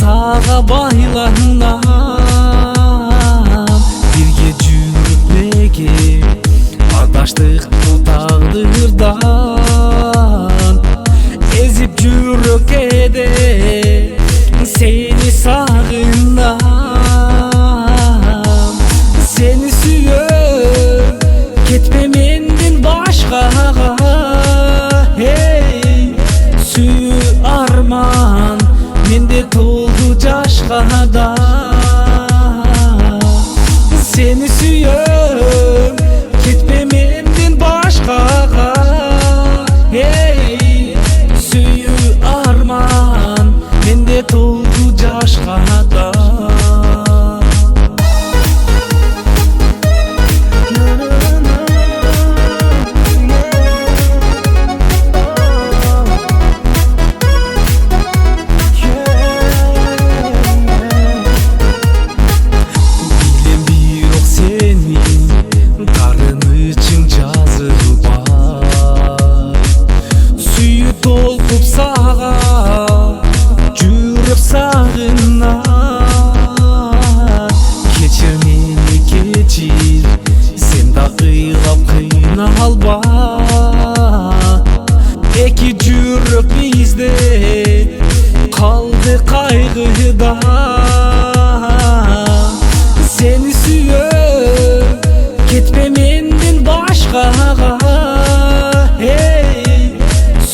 sağa baylanam, birge жүрүп adaştık bu tağdırdan. Ezip жүрөк ede seni sağınam, seni sүйөp ketme mendin başkaga. Hey, sүйүү arman mende толду жашка да, seni sүйөp ketme mendin başkaga. Hey, sүйүү arman mende толду жашка да. Толкуп сага жүрөк сагынат, кечир мени кечир, сен да кыйлап кыйналба. Эки жүрөк бизде калды кайгыда, сени сүйөп кетпе менден башкага.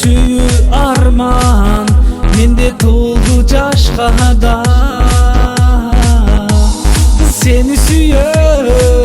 Sүйүү arman mende толду жашка да, seni sүйөп